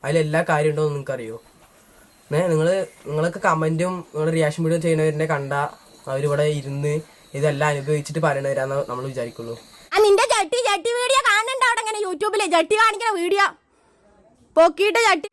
അതിലെല്ലാ കാര്യം ഉണ്ടോ നിങ്ങൾക്കറിയോ? നിങ്ങളൊക്കെ കമന്റും നിങ്ങളുടെ റിയാക്ഷൻ വീഡിയോ ചെയ്യുന്നവരെ കണ്ട അവരിവിടെ ഇരുന്ന് ഇതെല്ലാം അനുഭവിച്ചിട്ട് പറയണവരാന്ന് നമ്മൾ വിചാരിക്കുള്ളൂ. നിന്റെ ജട്ടി വീഡിയോ കാണുന്നുണ്ടോ അവിടെ ഇങ്ങനെ യൂട്യൂബില് ജട്ടി കാണിക്കുന്ന വീഡിയോ?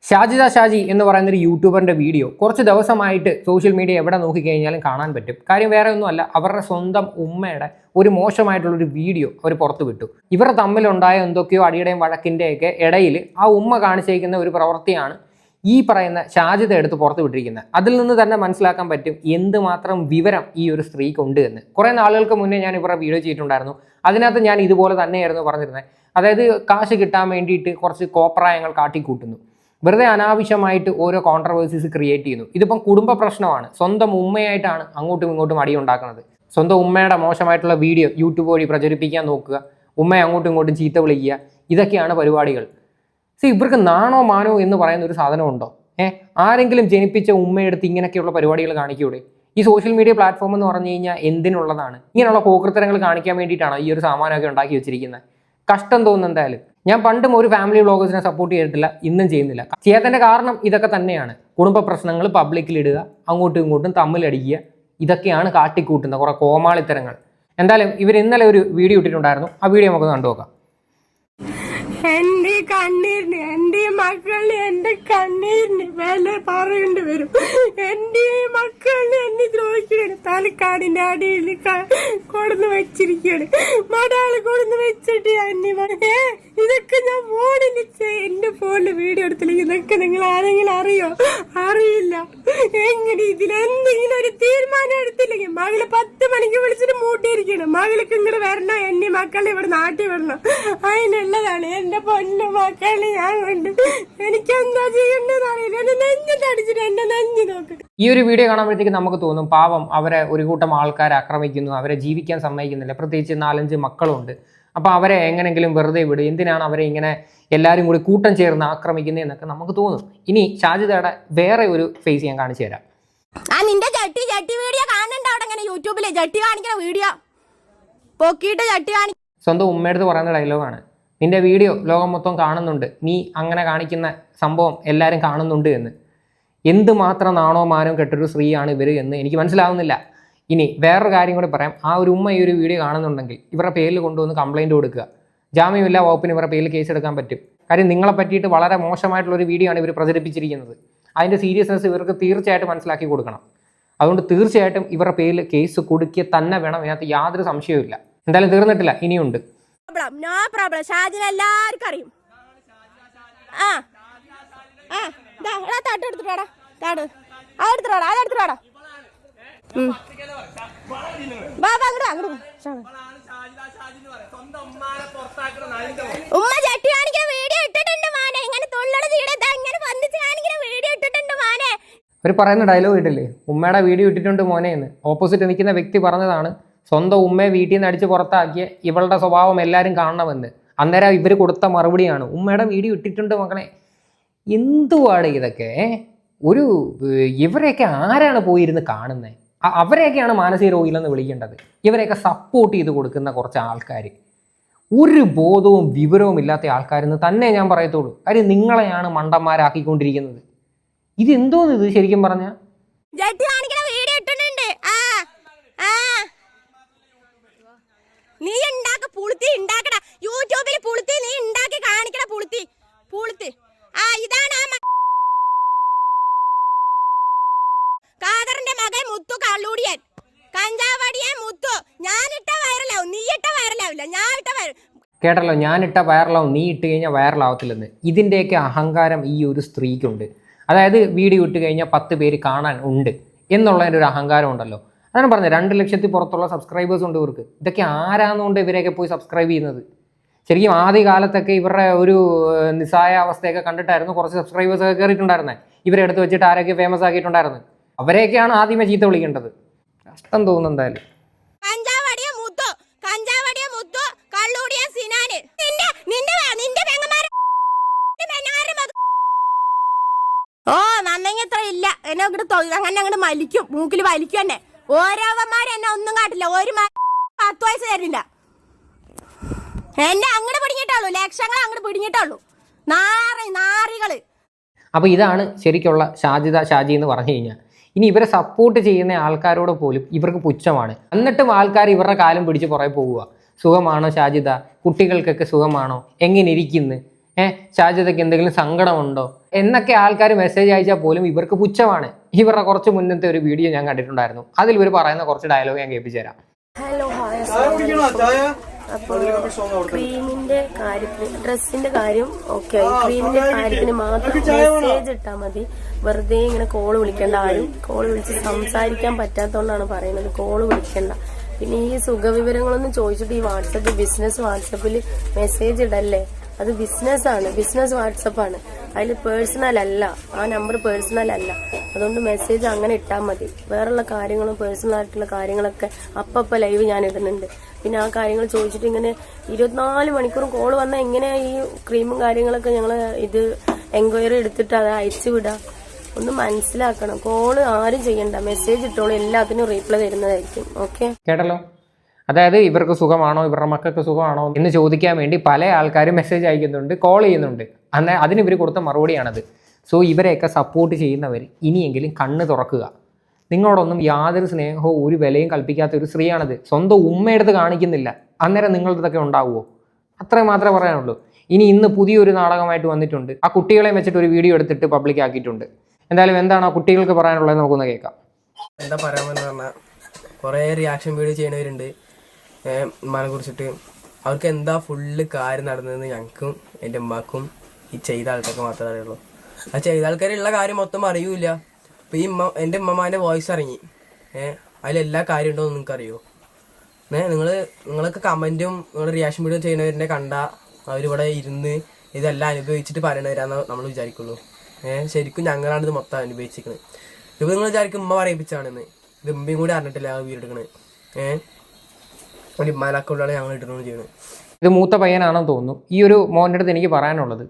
ഷാജിദ ഷാജി എന്ന് പറയുന്ന ഒരു യൂട്യൂബറിന്റെ വീഡിയോ കുറച്ച് ദിവസമായിട്ട് സോഷ്യൽ മീഡിയ എവിടെ നോക്കിക്കഴിഞ്ഞാലും കാണാൻ പറ്റും. കാര്യം വേറെ ഒന്നുമല്ല, അവരുടെ സ്വന്തം ഉമ്മയുടെ ഒരു മോശമായിട്ടുള്ളൊരു വീഡിയോ അവർ പുറത്തു വിട്ടു. ഇവർ തമ്മിലുണ്ടായ എന്തൊക്കെയോ അടിയുടെയും വഴക്കിൻ്റെയൊക്കെ ഇടയിൽ ആ ഉമ്മ കാണിച്ചിരിക്കുന്ന ഒരു പ്രവൃത്തിയാണ് ഈ പറയുന്ന ഷാജിദ എടുത്ത് പുറത്തു വിട്ടിരിക്കുന്നത്. അതിൽ നിന്ന് തന്നെ മനസ്സിലാക്കാൻ പറ്റും എന്തുമാത്രം വിവരം ഈ ഒരു സ്ത്രീക്ക് ഉണ്ട് എന്ന്. കുറേ നാളുകൾക്ക് മുന്നേ ഞാൻ ഇവരുടെ വീഡിയോ ചെയ്തിട്ടുണ്ടായിരുന്നു. അതിനകത്ത് ഞാൻ ഇതുപോലെ തന്നെയായിരുന്നു പറഞ്ഞിരുന്നത്. അതായത് കാശ് കിട്ടാൻ വേണ്ടിയിട്ട് കുറച്ച് കോപ്രായങ്ങൾ കാട്ടിക്കൂട്ടുന്നു, വെറുതെ അനാവശ്യമായിട്ട് ഓരോ കോൺട്രവേഴ്സീസ് ക്രിയേറ്റ് ചെയ്യുന്നു. ഇതിപ്പം കുടുംബ പ്രശ്നമാണ്, സ്വന്തം ഉമ്മയായിട്ടാണ് അങ്ങോട്ടും ഇങ്ങോട്ടും അടിയുണ്ടാക്കുന്നത്. സ്വന്തം ഉമ്മയുടെ മോശമായിട്ടുള്ള വീഡിയോ യൂട്യൂബ് വഴി പ്രചരിപ്പിക്കാൻ നോക്കുക, ഉമ്മയെ അങ്ങോട്ടും ഇങ്ങോട്ടും ചീത്ത വിളിക്കുക, ഇതൊക്കെയാണ് പരിപാടികൾ. ഇവർക്ക് നാണോ മാനോ എന്ന് പറയുന്ന ഒരു സാധനമുണ്ടോ? ആരെങ്കിലും ജനിപ്പിച്ച ഉമ്മയെടുത്ത് ഇങ്ങനെയൊക്കെയുള്ള പരിപാടികൾ കാണിക്കൂടെ? ഈ സോഷ്യൽ മീഡിയ പ്ലാറ്റ്ഫോം എന്ന് പറഞ്ഞു കഴിഞ്ഞാൽ എന്തിനുള്ളതാണ്? ഇങ്ങനെയുള്ള പോക്കൃത്തരങ്ങൾ കാണിക്കാൻ വേണ്ടിയിട്ടാണ് ഈ ഒരു സാമാനമൊക്കെ ഉണ്ടാക്കി വെച്ചിരിക്കുന്നത്. കഷ്ടം തോന്നുന്നു. എന്തായാലും ഞാൻ പണ്ടും ഒരു ഫാമിലി വ്ളോഗേഴ്സിനെ സപ്പോർട്ട് ചെയ്തിട്ടില്ല, ഇന്നും ചെയ്യുന്നില്ല. ചെയ്യാത്തതിൻ്റെ കാരണം ഇതൊക്കെ തന്നെയാണ്. കുടുംബ പ്രശ്നങ്ങൾ പബ്ലിക്കിലിടുക, അങ്ങോട്ടും ഇങ്ങോട്ടും തമ്മിലടിക്കുക, ഇതൊക്കെയാണ് കാട്ടിക്കൂട്ടുന്ന കുറേ കോമാളിത്തരങ്ങൾ. എന്തായാലും ഇവർ ഇന്നലെ ഒരു വീഡിയോ ഇട്ടിട്ടുണ്ടായിരുന്നു. ആ വീഡിയോ നമുക്ക് കണ്ടുനോക്കാം. എന്റെ കണ്ണീരിന്, എന്റെ മക്കളിന്, എന്റെ കണ്ണീരിന് വില പറയേണ്ടി വരും. എന്റെ മക്കളിന് എന്നെ ദ്രോഹിക്കുകയാണ്. തലക്കാടിന്റെ അടിയിൽ കൊടുന്ന് വെച്ചിരിക്കുകയാണ്. മടാള് കൊടുന്ന് വെച്ചിട്ട് ഇതൊക്കെ ഞാൻ ഫോണിൽ എന്റെ ഫോണില് വീഡിയോ എടുത്തില്ലെങ്കിൽ ഇതൊക്കെ നിങ്ങൾ ആരെങ്കിലും അറിയോ? അറിയില്ല. എങ്ങനെ ഇതിലെന്തെങ്കിലും ഒരു തീരുമാനം എടുത്തില്ലെങ്കിൽ മകള് 10 മണിക്ക് വിളിച്ചിട്ട് മൂട്ടിയിരിക്കണം. മകൾക്ക് ഇങ്ങോട്ട് വരണം, എന്റെ മക്കളെ ഇവിടെ നാട്ടിൽ വരണം. അതിനുള്ളതാണ് എന്റെ പൊന്നു മക്കളെ ഞാൻ കൊണ്ട്. എനിക്ക് എന്താ ചെയ്യേണ്ടതെന്ന് അറിയില്ല. എന്നെ നെഞ്ഞിട്ടടിച്ചിട്ട് എന്റെ നെഞ്ഞി നോക്കിട്ട്. ഈ ഒരു വീഡിയോ കാണുമ്പോഴത്തേക്ക് നമുക്ക് തോന്നും പാവം, അവരെ ഒരു കൂട്ടം ആൾക്കാർ ആക്രമിക്കുന്നു, അവരെ ജീവിക്കാൻ സമ്മതിക്കുന്നില്ല. പ്രത്യേകിച്ച് 4-5 മക്കളുണ്ട്. അപ്പോൾ അവരെ എങ്ങനെങ്കിലും വെറുതെ വിടും, എന്തിനാണ് അവരെ ഇങ്ങനെ എല്ലാവരും കൂടി കൂട്ടം ചേർന്ന് ആക്രമിക്കുന്നത് എന്നൊക്കെ നമുക്ക് തോന്നും. ഇനി ഷാജിദയുടെ വേറെ ഒരു ഫേസ് ഞാൻ കാണിച്ചു തരാം. നിന്റെ ജട്ടി വീഡിയോ കാണുന്നുണ്ടോ അവിടെ ഇങ്ങനെ യൂട്യൂബില് ജട്ടി കാണിക്കുന്ന വീഡിയോ? പൊക്കിയിട്ട് ജട്ടി കാണിക്കും. സ്വന്തം ഉമ്മയെടുത്ത് പറയുന്ന ഡയലോഗാണ്, നിന്റെ വീഡിയോ ലോകം മൊത്തം കാണുന്നുണ്ട്, നീ അങ്ങനെ കാണിക്കുന്ന സംഭവം എല്ലാവരും കാണുന്നുണ്ട് എന്ന്. എന്തുമാത്രം നാണോ മാനോ കെട്ടൊരു സ്ത്രീയാണ് ഇവർ എന്ന് എനിക്ക് മനസ്സിലാവുന്നില്ല. ഇനി വേറൊരു കാര്യം കൂടി പറയാം. ആ ഒരു ഉമ്മ ഈ ഒരു വീഡിയോ കാണുന്നുണ്ടെങ്കിൽ ഇവരുടെ പേരിൽ കൊണ്ടുവന്ന് കംപ്ലയിൻറ്റ് കൊടുക്കുക. ജാമ്യമില്ല വകുപ്പിന് ഇവരുടെ പേരിൽ കേസ് എടുക്കാൻ പറ്റും. കാര്യം നിങ്ങളെ പറ്റിയിട്ട് വളരെ മോശമായിട്ടുള്ളൊരു വീഡിയോ ആണ് ഇവർ പ്രചരിപ്പിച്ചിരിക്കുന്നത്. അതിൻ്റെ സീരിയസ്നെസ് ഇവർക്ക് തീർച്ചയായിട്ടും മനസ്സിലാക്കി കൊടുക്കണം. അതുകൊണ്ട് തീർച്ചയായിട്ടും ഇവരുടെ പേരിൽ കേസ് കൊടുക്കുക തന്നെ വേണം. ഇതിനകത്ത് യാതൊരു സംശയവും ഇല്ല. എന്തായാലും തീർന്നിട്ടില്ല, ഇനിയുണ്ട്. എല്ലാവർക്കും അറിയും. ഉമ്മ ചട്ടി കാണിക്കുന്ന വീഡിയോ ഇട്ടിട്ടുണ്ട് മോനെ. ഇങ്ങനെ തൊള്ളയുടെ വീഡിയോ ഇങ്ങനെ വന്നിച്ച് കാണിക്കുന്ന വീഡിയോ ഇട്ടിട്ടുണ്ട് മോനെ. ഒരു പറയുന്ന ഡയലോഗ് ഇട്ടില്ലേ, ഉമ്മയുടെ വീഡിയോ ഇട്ടിട്ടുണ്ട് മോനെ എന്ന്. ഓപ്പോസിറ്റ് നിൽക്കുന്ന വ്യക്തി പറഞ്ഞതാണ് സ്വന്തം ഉമ്മയെ വീട്ടിൽ നിന്ന് അടിച്ച് പുറത്താക്കിയ ഇവളുടെ സ്വഭാവം എല്ലാവരും കാണണമെന്ന്. അന്നേരം ഇവർ കൊടുത്ത മറുപടിയാണ് ഉമ്മയുടെ വീഡിയോ ഇട്ടിട്ടുണ്ട് മക്കളെ. എന്തുവാണ് ഇതൊക്കെ? ഒരു ഇവരെയൊക്കെ ആരാണ് പോയിരുന്ന് കാണുന്നത്? അവരെയൊക്കെയാണ് മാനസിക രോഗികളെന്ന് വിളിക്കേണ്ടത്. ഇവരെയൊക്കെ സപ്പോർട്ട് ചെയ്ത് കൊടുക്കുന്ന കുറച്ച് ആൾക്കാർ, ഒരു ബോധവും വിവരവും ഇല്ലാത്ത ആൾക്കാരെന്ന് തന്നെ ഞാൻ പറയത്തുള്ളൂ. കാര്യം നിങ്ങളെയാണ് മണ്ടന്മാരാക്കിക്കൊണ്ടിരിക്കുന്നത്. ഇതെന്തോന്ന് ഇത് ശരിക്കും പറഞ്ഞാൽ? നീ ഉണ്ടാക്ക പുളുത്തി ഉണ്ടാക്കട യൂട്യൂബിൽ പുളുത്തി നീ ഉണ്ടാക്കി കാണിക്കട പുളുത്തി പുളുത്തി. ഇതാണ് കാദറിന്റെ മകൻ മുത്തു കള്ളൂടിയൻ, കഞ്ചാവടിയൻ മുത്തു. ഞാനിട്ട വൈറലാവും, നീ ഇട്ട വൈറലാവില്ല. ഞാൻ ഇട്ട കേട്ടല്ലോ, ഞാനിട്ട വൈറലാവും, നീ ഇട്ട് കഴിഞ്ഞാൽ വൈറലാവത്തില്ലെന്ന്. ഇതിൻ്റെയൊക്കെ അഹങ്കാരം ഈ ഒരു സ്ത്രീക്കുണ്ട്. അതായത് വീഡിയോ ഇട്ട് കഴിഞ്ഞാൽ 10 പേര് കാണാൻ ഉണ്ട് എന്നുള്ളതിൻ്റെ ഒരു അഹങ്കാരം ഉണ്ടല്ലോ. അതാണ് പറഞ്ഞത്, 2 ലക്ഷത്തിൽ പുറത്തുള്ള സബ്സ്ക്രൈബേഴ്സ് ഉണ്ട് ഇവർക്ക്. ഇതൊക്കെ ആരാന്നുകൊണ്ട് ഇവരെയൊക്കെ പോയി സബ്സ്ക്രൈബ് ചെയ്യുന്നത്? ശരിക്കും ആദ്യ കാലത്തൊക്കെ ഇവരുടെ ഒരു നിസ്സായ അവസ്ഥയൊക്കെ കണ്ടിട്ടായിരുന്നു കുറച്ച് സബ്സ്ക്രൈബേഴ്സ് ഒക്കെ കയറിയിട്ടുണ്ടായിരുന്നത്. ഇവരെ എടുത്ത് വെച്ചിട്ട് ആരൊക്കെ ഫേമസ് ആക്കിയിട്ടുണ്ടായിരുന്നു. അവരെയൊക്കെയാണ് ആദ്യമേ ചീത്ത വിളിക്കേണ്ടത്. കഷ്ടം തോന്നുന്നു. എന്തായാലും നന്നെത്ര ഇല്ല എന്നെ അങ്ങനെ അങ്ങോട്ട് വലിക്കും, മൂക്കിൽ വലിക്കും. തന്നെ ഓരോവന്മാർ എന്നെ ഒന്നും കാട്ടില്ല. ഒരു 10 വയസ്സ് തരില്ല. എന്നെ അങ്ങോട്ട് പിടിങ്ങിട്ടുള്ളൂ, ലക്ഷങ്ങൾ അങ്ങോട്ട് പിടിങ്ങിട്ടുള്ളൂ. നാറികള് അപ്പോൾ ഇതാണ് ശരിക്കുള്ള ഷാജി എന്ന് പറഞ്ഞു കഴിഞ്ഞാൽ. ഇനി ഇവരെ സപ്പോർട്ട് ചെയ്യുന്ന ആൾക്കാരോട് പോലും ഇവർക്ക് പുച്ഛമാണ്. എന്നിട്ടും ആൾക്കാർ ഇവരുടെ കാലം പിടിച്ച് പുറകെ പോവുക. സുഖമാണോ ഷാജിദ, കുട്ടികൾക്കൊക്കെ സുഖമാണോ, എങ്ങനെ ഇരിക്കുന്നു, ഷാജിദയ്ക്ക് എന്തെങ്കിലും സങ്കടമുണ്ടോ എന്നൊക്കെ ആൾക്കാർ മെസ്സേജ് അയച്ചാൽ പോലും ഇവർക്ക് പുച്ഛമാണ്. ഇവരുടെ കുറച്ച് മുന്നത്തെ ഒരു വീഡിയോ ഞാൻ കണ്ടിട്ടുണ്ടായിരുന്നു. അതിൽ ഇവർ പറയുന്ന കുറച്ച് ഡയലോഗ് ഞാൻ കേൾപ്പിച്ചു തരാം. ഹലോ ഹായ്, അപ്പോൾ ക്രീമിന്റെ കാര്യത്തിന്, ഡ്രസ്സിന്റെ കാര്യം ഓക്കെ, ക്രീമിന്റെ കാര്യത്തിന് മാത്രം മെസ്സേജ് ഇട്ടാൽ മതി. വെറുതെ ഇങ്ങനെ കോള് വിളിക്കേണ്ട. ആരും കോള് വിളിച്ച് സംസാരിക്കാൻ പറ്റാത്തതുകൊണ്ടാണ് പറയുന്നത്, കോള് വിളിക്കണ്ട. പിന്നെ ഈ സുഖവിവരങ്ങളൊന്നും ചോദിച്ചിട്ട് ഈ ബിസിനസ് വാട്സപ്പിൽ മെസ്സേജ് ഇടല്ലേ. അത് ബിസിനസ്സാണ്, ബിസിനസ് വാട്സപ്പാണ്. അതിൽ പേഴ്സണൽ അല്ല, ആ നമ്പർ പേഴ്സണൽ അല്ല. അതുകൊണ്ട് മെസ്സേജ് അങ്ങനെ ഇട്ടാൽ മതി. വേറെയുള്ള കാര്യങ്ങളും പേഴ്സണൽ ആയിട്ടുള്ള കാര്യങ്ങളൊക്കെ അപ്പപ്പോൾ ലൈവ് ഞാൻ ഇടുന്നുണ്ട്. പിന്നെ ആ കാര്യങ്ങൾ ചോദിച്ചിട്ട് ഇങ്ങനെ 24 മണിക്കൂറും കോള് വന്നാൽ എങ്ങനെയാ ഈ ക്രീമും കാര്യങ്ങളൊക്കെ ഞങ്ങൾ ഇത് എൻക്വയറി എടുത്തിട്ട് അത് അയച്ചു വിടാം. ഒന്ന് മനസ്സിലാക്കണം. കോള് ആരും ചെയ്യണ്ട, മെസ്സേജ് ഇട്ടോളൂ, എല്ലാത്തിനും റീപ്ലൈ തരുന്നതായിരിക്കും. ഓക്കെ, കേട്ടല്ലോ. അതായത് ഇവർക്ക് സുഖമാണോ, ഇവരുടെ മക്കൾക്ക് സുഖമാണോ എന്ന് ചോദിക്കാൻ വേണ്ടി പല ആൾക്കാരും മെസ്സേജ് അയക്കുന്നുണ്ട്, കോൾ ചെയ്യുന്നുണ്ട്. അതിന് ഇവർ കൊടുത്ത മറുപടിയാണത്. സോ ഇവരെയൊക്കെ സപ്പോർട്ട് ചെയ്യുന്നവർ ഇനിയെങ്കിലും കണ്ണ് തുറക്കുക. നിങ്ങളോടൊന്നും യാതൊരു സ്നേഹവും ഒരു വിലയും കൽപ്പിക്കാത്ത ഒരു സ്ത്രീയാണത്. സ്വന്തം ഉമ്മയെടുത്ത് കാണിക്കുന്നില്ല, അന്നേരം നിങ്ങളുടെ ഇതൊക്കെ ഉണ്ടാവുമോ? അത്രയും മാത്രമേ പറയാനുള്ളൂ. ഇന്ന് പുതിയൊരു നാടകമായിട്ട് വന്നിട്ടുണ്ട്. ആ കുട്ടികളെ വെച്ചിട്ട് ഒരു വീഡിയോ എടുത്തിട്ട് പബ്ലിക് ആക്കിയിട്ടുണ്ട്. എന്തായാലും എന്താണ് ആ കുട്ടികൾക്ക് പറയാനുള്ളത് നമുക്കൊന്ന് കേൾക്കാം. എന്താ പറയാമെന്ന് പറഞ്ഞാൽ, കുറേ റിയാക്ഷൻ വീഡിയോ ചെയ്യണവരുണ്ട് ഉമ്മാനെ കുറിച്ചിട്ട്. അവർക്ക് എന്താ ഫുള്ള് കാര്യം നടന്നതെന്ന് ഞങ്ങൾക്കും എൻ്റെ ഉമ്മാക്കും ഈ ചെയ്ത ആൾക്കാർക്ക് മാത്രമേ അറിയുള്ളൂ. ആ ചെയ്ത ആൾക്കാരുള്ള കാര്യം മൊത്തം അറിയൂല. അപ്പോൾ ഈ എൻ്റെ ഉമ്മമാൻ്റെ വോയിസ് ഇറങ്ങി, അതിലെല്ലാ കാര്യം ഉണ്ടോ എന്ന് നിങ്ങൾക്ക് അറിയുമോ? നിങ്ങളൊക്കെ കമൻറ്റും നിങ്ങളുടെ റിയാക്ഷൻ വീഡിയോ ചെയ്യുന്നവരെ കണ്ടാൽ അവരിവിടെ ഇരുന്ന് ഇതെല്ലാം അനുഭവിച്ചിട്ട് പറയണവരാന്ന് നമ്മൾ വിചാരിക്കുള്ളൂ. ശരിക്കും ഞങ്ങളാണ് ഇത് മൊത്തം അനുഭവിച്ചിരിക്കുന്നത്. ഇപ്പോൾ നിങ്ങൾ വിചാരിക്കും ഉമ്മ പറയിപ്പിച്ചാണെന്ന്. ഇത് ഉമ്മയും കൂടി അറിഞ്ഞിട്ടില്ല ആ വീടെടുക്കണത്. ഉമ്മാനൊക്കെയാണ് ഞങ്ങൾ ഇടുന്നത് ചെയ്യുന്നത്. ഇത് മൂത്ത പയ്യനാണെന്ന് തോന്നുന്നു. ഈ ഒരു മോൻ്റെ അടുത്ത് എനിക്ക് പറയാനുള്ളത്,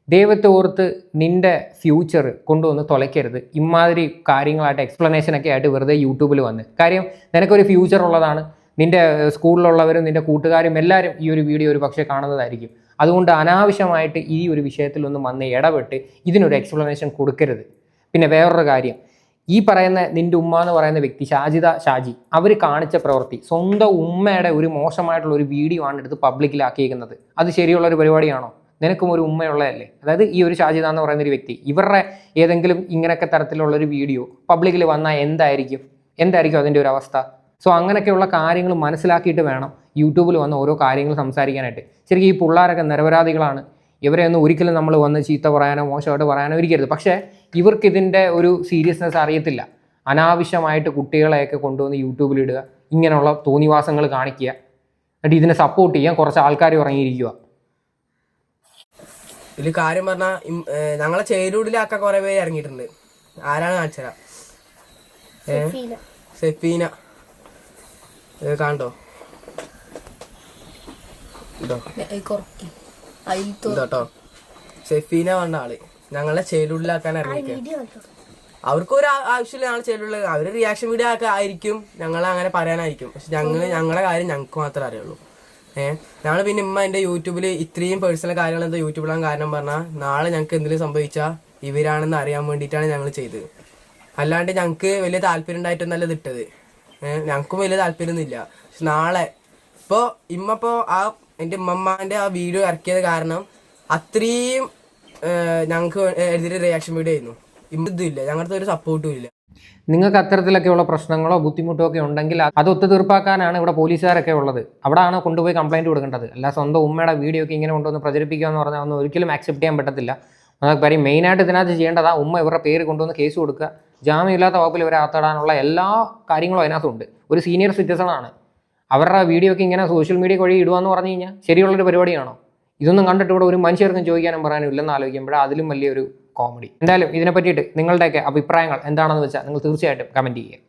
ദൈവത്തെ ഓർത്ത് നിൻ്റെ ഫ്യൂച്ചർ കൊണ്ടുവന്ന് തുലയ്ക്കരുത്. ഇമാതിരി കാര്യങ്ങളായിട്ട് എക്സ്പ്ലനേഷനൊക്കെ ആയിട്ട് വെറുതെ യൂട്യൂബിൽ വന്ന്. കാര്യം നിനക്കൊരു ഫ്യൂച്ചർ ഉള്ളതാണ്. നിൻ്റെ സ്കൂളിലുള്ളവരും നിൻ്റെ കൂട്ടുകാരും എല്ലാവരും ഈ ഒരു വീഡിയോ ഒരു പക്ഷേ കാണുന്നതായിരിക്കും. അതുകൊണ്ട് അനാവശ്യമായിട്ട് ഈ ഒരു വിഷയത്തിലൊന്നും വന്ന് ഇടപെട്ട് ഇതിനൊരു എക്സ്പ്ലനേഷൻ കൊടുക്കരുത്. പിന്നെ വേറൊരു കാര്യം, ഈ പറയുന്ന നിൻ്റെ ഉമ്മ എന്ന് പറയുന്ന വ്യക്തി ഷാജി അവർ കാണിച്ച പ്രവൃത്തി സ്വന്തം ഉമ്മയുടെ ഒരു മോശമായിട്ടുള്ള ഒരു വീഡിയോ ആണ് എടുത്ത് പബ്ലിക്കിലാക്കിയിരിക്കുന്നത്. അത് ശരിയുള്ളൊരു പരിപാടിയാണോ? നിനക്കും ഒരു ഉമ്മയുള്ളതല്ലേ? അതായത് ഈ ഒരു ഷാജിദ എന്ന് പറയുന്ന ഒരു വ്യക്തി ഇവരുടെ ഏതെങ്കിലും ഇങ്ങനെയൊക്കെ തരത്തിലുള്ളൊരു വീഡിയോ പബ്ലിക്കിൽ വന്നാൽ എന്തായിരിക്കും അതിൻ്റെ ഒരു അവസ്ഥ? സോ അങ്ങനെയൊക്കെയുള്ള കാര്യങ്ങൾ മനസ്സിലാക്കിയിട്ട് വേണം യൂട്യൂബിൽ വന്ന് ഓരോ കാര്യങ്ങൾ സംസാരിക്കാനായിട്ട്. ശരിക്കും ഈ പിള്ളേരൊക്കെ നിരപരാധികളാണ്. ഇവരെയൊന്നും ഒരിക്കലും നമ്മൾ വന്ന് ചീത്ത പറയാനോ മോശമായിട്ട് പറയാനോ ഇരിക്കരുത്. പക്ഷേ ഇവർക്കിതിൻ്റെ ഒരു സീരിയസ്നെസ് അറിയത്തില്ല. അനാവശ്യമായിട്ട് കുട്ടികളെയൊക്കെ കൊണ്ടുവന്ന് യൂട്യൂബിലിടുക, ഇങ്ങനെയുള്ള തോന്നിവാസങ്ങൾ കാണിക്കുക, എന്നിട്ട് ഇതിനെ സപ്പോർട്ട് ചെയ്യാൻ കുറച്ച് ആൾക്കാർ ഇറങ്ങിയിരിക്കുക. ഇതിൽ കാര്യം പറഞ്ഞാൽ ഞങ്ങളെ ചേരൂടിലാക്കാൻ കുറേ പേര് ഇറങ്ങിയിട്ടുണ്ട്. ആരാണ് കാണിച്ചരാ? സെഫീന കണ്ടോ? ഇതോട്ടോ സെഫീന പറഞ്ഞ ആള് ഞങ്ങളെ ചേരൂടിലാക്കാൻ ഇറങ്ങിയിരിക്കുക. അവർക്കൊരു ആവശ്യമില്ല ഞങ്ങൾ ചേരൂടിൽ. അവർ റിയാക്ഷൻ വീഡിയോ ഒക്കെ ആയിരിക്കും, ഞങ്ങളെ അങ്ങനെ പറയാനായിരിക്കും. പക്ഷെ ഞങ്ങളുടെ കാര്യം ഞങ്ങൾക്ക് മാത്രമേ അറിയുള്ളൂ. ഞങ്ങൾ പിന്നെ ഉമ്മ എൻ്റെ യൂട്യൂബിൽ ഇത്രയും പേഴ്സണൽ കാര്യങ്ങൾ എന്താ യൂട്യൂബിലാൻ കാരണം പറഞ്ഞാൽ നാളെ ഞങ്ങൾക്ക് എന്തെങ്കിലും സംഭവിച്ചാൽ ഇവരാണെന്ന് അറിയാൻ വേണ്ടിയിട്ടാണ് ഞങ്ങൾ ചെയ്തത്. അല്ലാണ്ട് ഞങ്ങൾക്ക് വലിയ താല്പര്യം ഉണ്ടായിട്ടൊന്നല്ല ഇതിട്ടത്. ഞങ്ങൾക്കും വലിയ താല്പര്യമൊന്നുമില്ല. പക്ഷെ നാളെ ഇപ്പോൾ ഇമ്മപ്പോൾ എൻ്റെ ഉമ്മമാൻ്റെ ആ വീഡിയോ ഇറക്കിയത് കാരണം അത്രയും ഞങ്ങൾക്ക് എഴുതിയ റിയാക്ഷൻ വീഡിയോ ആയിരുന്നു. ഇമ്മതില്ല, ഞങ്ങളുടെ ഒരു സപ്പോർട്ടും ഇല്ല. നിങ്ങൾക്ക് അത്തരത്തിലൊക്കെയുള്ള പ്രശ്നങ്ങളോ ബുദ്ധിമുട്ടോ ഒക്കെ ഉണ്ടെങ്കിൽ അത് ഒത്തുതീർപ്പാക്കാനാണ് ഇവിടെ പോലീസുകാരൊക്കെ ഉള്ളത്. അവിടെയാണ് കൊണ്ടുപോയി കംപ്ലയിൻറ്റ് കൊടുക്കേണ്ടത്. അല്ല സ്വന്തം ഉമ്മയുടെ വീഡിയോ ഒക്കെ ഇങ്ങനെ കൊണ്ടുവന്ന് പ്രചരിപ്പിക്കുക എന്ന് പറഞ്ഞാൽ ഒന്നും ഒരിക്കലും ആക്സെപ്റ്റ് ചെയ്യാൻ പറ്റത്തില്ല. അതൊക്കെ കാര്യം മെയിനായിട്ട് ഇതിനകത്ത് ചെയ്യേണ്ടതാണ് ഉമ്മ ഇവരുടെ പേര് കൊണ്ടുവന്ന് കേസ് കൊടുക്കുക, ജാമ്യമില്ലാത്ത വകുപ്പിൽ ഇവരെ അകത്തിടാനുള്ള എല്ലാ കാര്യങ്ങളും അതിനകത്തുണ്ട്. ഒരു സീനിയർ സിറ്റിസണാണ്. അവരുടെ വീഡിയോ ഒക്കെ ഇങ്ങനെ സോഷ്യൽ മീഡിയ വഴി ഇടുകയെന്ന് പറഞ്ഞു കഴിഞ്ഞാൽ ശരിയുള്ളൊരു പരിപാടിയാണോ? ഇതൊന്നും കണ്ടിട്ട് ഇവിടെ ഒരു മനുഷ്യർക്കും ചോദിക്കാനും പറയാനും ഇല്ലെന്ന് ആലോചിക്കുമ്പോൾ അതിലും വലിയൊരു കോമഡി. എന്തായാലും ഇതിനെ പറ്റിയിട്ട് നിങ്ങളുടെയൊക്കെ അഭിപ്രായങ്ങൾ എന്താണെന്ന് വെച്ചാൽ നിങ്ങൾ തീർച്ചയായിട്ടും കമൻറ്റ് ചെയ്യുക.